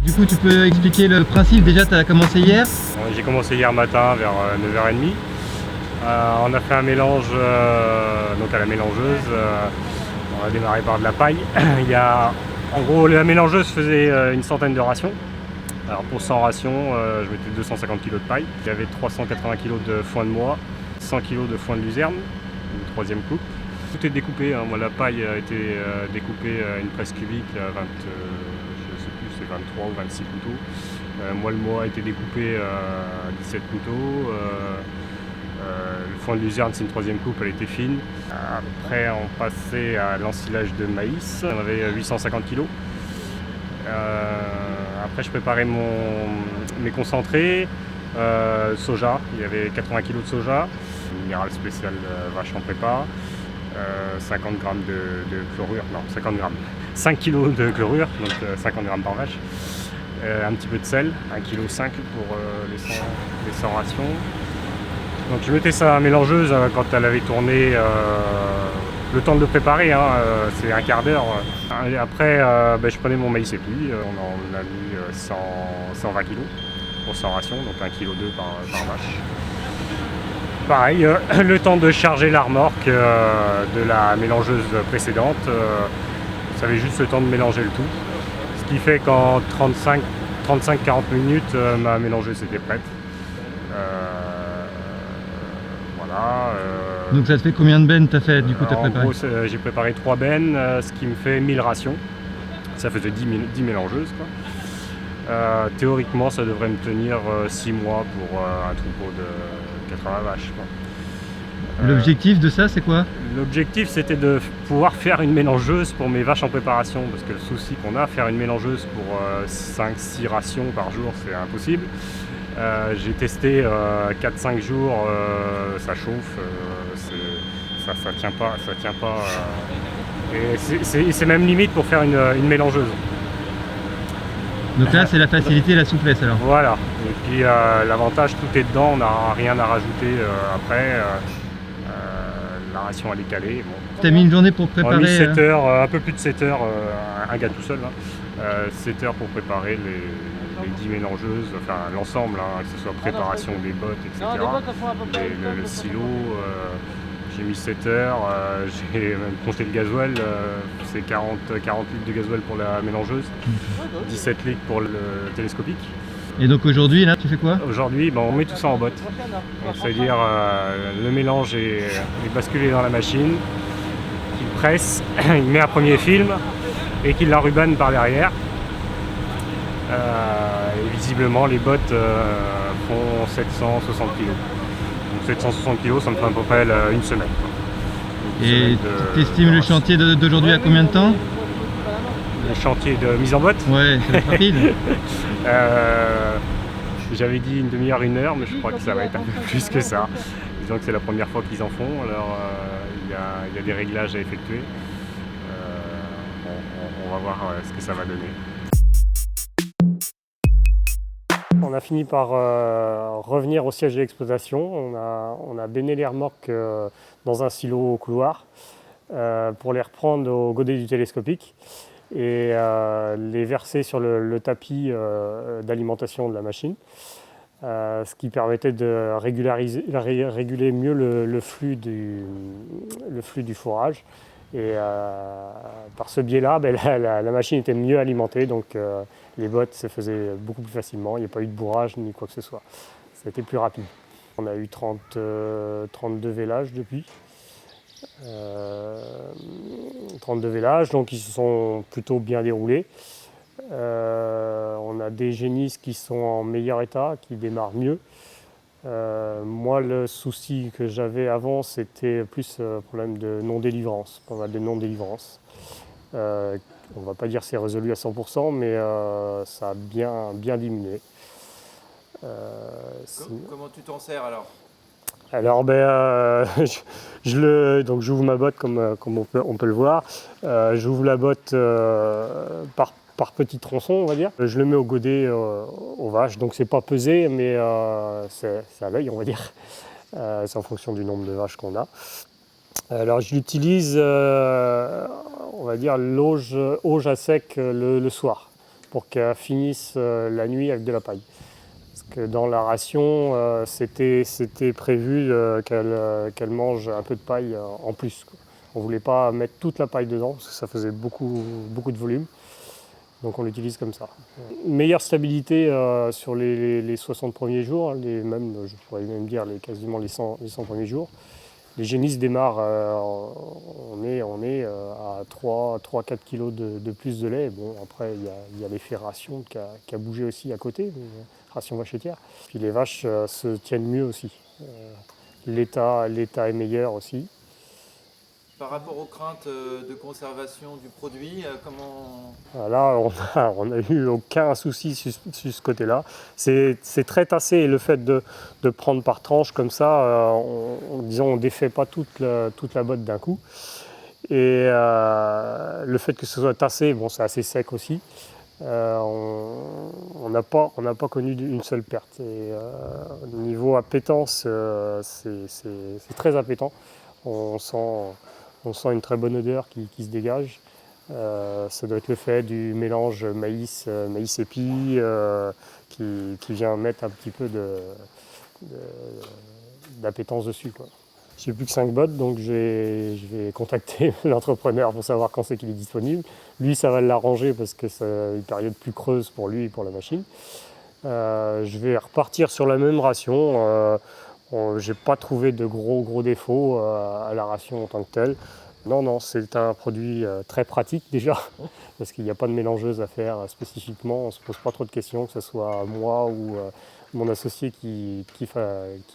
Du coup, tu peux expliquer le principe? Déjà, tu as commencé hier? J'ai commencé hier matin vers 9h30. On a fait un mélange donc à la mélangeuse. On a démarré par de la paille. En gros, la mélangeuse faisait une centaine de rations. Alors pour 100 rations, je mettais 250 kg de paille. Il y avait 380 kg de foin de mois, 100 kg de foin de luzerne, une troisième coupe. Tout est découpé, hein. Moi, la paille a été découpée à une presse cubique à 20, je sais plus, c'est 23 ou 26 couteaux. Moi, le mois a été découpé à 17 couteaux. Le foin de luzerne, c'est une troisième coupe, elle était fine. Après, on passait à l'ensilage de maïs, on avait 850 kg. Après, je préparais mes concentrés, soja, il y avait 80 kg de soja, minéral spécial vache en prépa, 50 g de chlorure, non 50 g, 5 kg de chlorure, donc 50 g par vache, un petit peu de sel, 1,5 kg pour les 100 rations. Donc je mettais ça à la mélangeuse quand elle avait tourné, le temps de le préparer, hein, c'est un quart d'heure. Après, je prenais mon maïs épi, on en a mis 120 kg pour 100 rations, donc 1,2 kg par vache. Pareil, le temps de charger la remorque de la mélangeuse précédente, ça avait juste le temps de mélanger le tout. Ce qui fait qu'en 35-40 minutes, ma mélangeuse était prête. Voilà. Donc ça te fait combien de bennes t'as fait du coup t'as préparé? En gros, j'ai préparé 3 bennes, ce qui me fait 1000 rations. Ça faisait 10 mélangeuses, quoi. Théoriquement, ça devrait me tenir 6 mois pour un troupeau de 80 vaches, quoi. L'objectif de ça, c'est quoi? L'objectif, c'était de pouvoir faire une mélangeuse pour mes vaches en préparation, parce que le souci qu'on a, faire une mélangeuse pour 5-6 rations par jour, c'est impossible. J'ai testé 4-5 jours, ça chauffe, ça tient pas. Et c'est même limite pour faire une mélangeuse. Donc là, c'est la facilité et la souplesse alors. Voilà. Et puis l'avantage, tout est dedans, on n'a rien à rajouter après. La ration elle est calée. Bon. T'as mis une journée pour On a préparer? mis 7 heures, un peu plus de 7 heures, un gars tout seul, hein, 7 heures pour préparer les 10 mélangeuses, enfin l'ensemble, hein, que ce soit préparation des bottes, etc. Le silo, j'ai mis 7 heures, j'ai même compté le gasoil, c'est 40 litres de gasoil pour la mélangeuse, 17 litres pour le télescopique. Et donc aujourd'hui, là, tu fais quoi? Aujourd'hui, on met tout ça en botte. C'est-à-dire le mélange est basculé dans la machine, qu'il presse, il met un premier film et qu'il l'enrubane par derrière. Et visiblement, les bottes font 760 kg. Donc 760 kg, ça me fait à peu près une semaine. Et tu estimes le chantier d'aujourd'hui à combien de temps? Le chantier de mise en botte? Ouais, ça va être rapide. J'avais dit une demi-heure, 1 heure, mais je crois que ça va être un peu plus que ça. Disons que c'est la première fois qu'ils en font, alors il y a des réglages à effectuer. On va voir ce que ça va donner. On a fini par revenir au siège de l'exploitation. On a béné les remorques dans un silo au couloir pour les reprendre au godet du télescopique et les verser sur le tapis d'alimentation de la machine, ce qui permettait de réguler mieux le flux du fourrage. Et par ce biais-là, la machine était mieux alimentée, donc les bottes se faisaient beaucoup plus facilement. Il n'y a pas eu de bourrage ni quoi que ce soit. Ça a été plus rapide. On a eu 32 vélages depuis. 32 vélages, donc ils se sont plutôt bien déroulés. On a des génisses qui sont en meilleur état, qui démarrent mieux. Moi, le souci que j'avais avant, c'était plus problème de non-délivrance, pas mal de non-délivrance. On ne va pas dire que c'est résolu à 100%, mais ça a bien diminué. Comment tu t'en sers alors? Alors, donc j'ouvre ma botte comme on peut le voir. J'ouvre la botte par petits tronçons, on va dire. Je le mets au godet aux vaches, donc c'est pas pesé, mais c'est à l'œil, on va dire. C'est en fonction du nombre de vaches qu'on a. Alors j'utilise, on va dire, l'auge à sec le soir. pour qu'elle finisse la nuit avec de la paille. Parce que dans la ration, c'était prévu qu'elle mange un peu de paille en plus, quoi. On ne voulait pas mettre toute la paille dedans parce que ça faisait beaucoup de volume. Donc on l'utilise comme ça. Meilleure stabilité sur les 60 premiers jours, je pourrais même dire quasiment les 100 premiers jours. Les génisses démarrent, on est à 3-4 kg de plus de lait. Bon, après, il y a l'effet ration qui a bougé aussi à côté, ration vachetière. Puis les vaches se tiennent mieux aussi. L'état est meilleur aussi. Par rapport aux craintes de conservation du produit, comment... Là, on n'a eu aucun souci sur ce côté-là. C'est très tassé et le fait de prendre par tranche comme ça, on ne défait pas toute la botte d'un coup. Et le fait que ce soit tassé, bon, c'est assez sec aussi. On n'a pas connu une seule perte. Et au niveau appétence, c'est très appétant. On sent une très bonne odeur qui se dégage. Ça doit être le fait du mélange maïs épi qui vient mettre un petit peu d'appétence dessus, quoi. J'ai plus que 5 bottes, donc je vais contacter l'entrepreneur pour savoir quand c'est qu'il est disponible. Lui, ça va l'arranger parce que c'est une période plus creuse pour lui et pour la machine. Je vais repartir sur la même ration. J'ai pas trouvé de gros défauts à la ration en tant que telle. Non, c'est un produit très pratique déjà, parce qu'il n'y a pas de mélangeuse à faire spécifiquement. On ne se pose pas trop de questions, que ce soit moi ou mon associé qui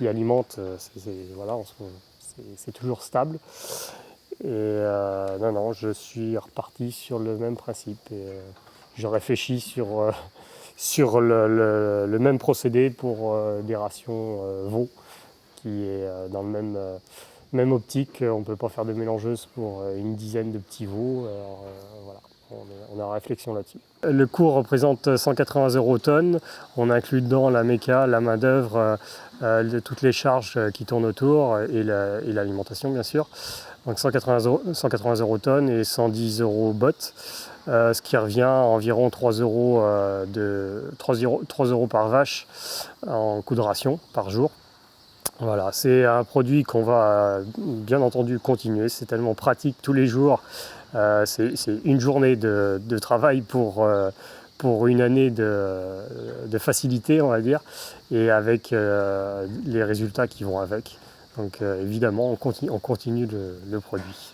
alimente. C'est toujours stable. Et je suis reparti sur le même principe. Et, je réfléchis sur le même procédé pour des rations veau, qui est dans le même optique. On ne peut pas faire de mélangeuse pour une dizaine de petits veaux. Alors, voilà, on est en réflexion là-dessus. Le coût représente 180 € tonne. On inclut dedans la méca, la main-d'œuvre, toutes les charges qui tournent autour et l'alimentation, bien sûr. Donc 180 € tonne et 110 € botte. Ce qui revient à environ 3 € par vache en coût de ration par jour. Voilà, c'est un produit qu'on va bien entendu continuer. C'est tellement pratique tous les jours. C'est une journée de travail pour une année de facilité, on va dire, et avec les résultats qui vont avec. Donc évidemment, on continue le produit.